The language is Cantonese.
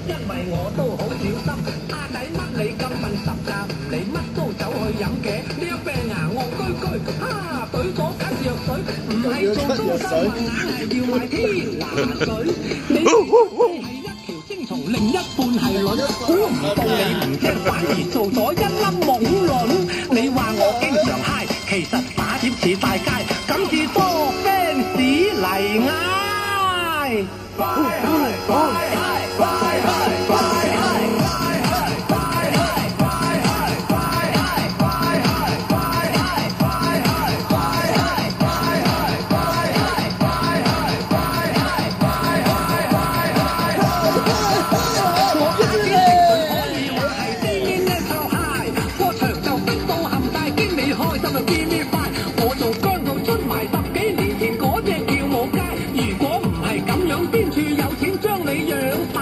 因為我都好小心。阿仔乜你咁問十架，唔理乜都走去飲嘅。呢一病啊戇居居，哈懟咗咳藥水，唔係做中心話硬係要買天拿水。你係一條精蟲，另一半係卵，估唔到你唔聽，反而做咗一粒懵卵。你話我經常嗨，其實打碟似大街，咁至多 fans 嚟嗌。快嗨快嗨快嗨快嗨快嗨快嗨快嗨快嗨快嗨快嗨快嗨快嗨快嗨快嗨快嗨快嗨快嗨我下邊可以話係天天一就嗨，個場就逼到冚晒，經理開心就見面快。我做姜到出埋10幾年前嗰隻叫我街，如果唔係咁樣，邊處有錢將你養大？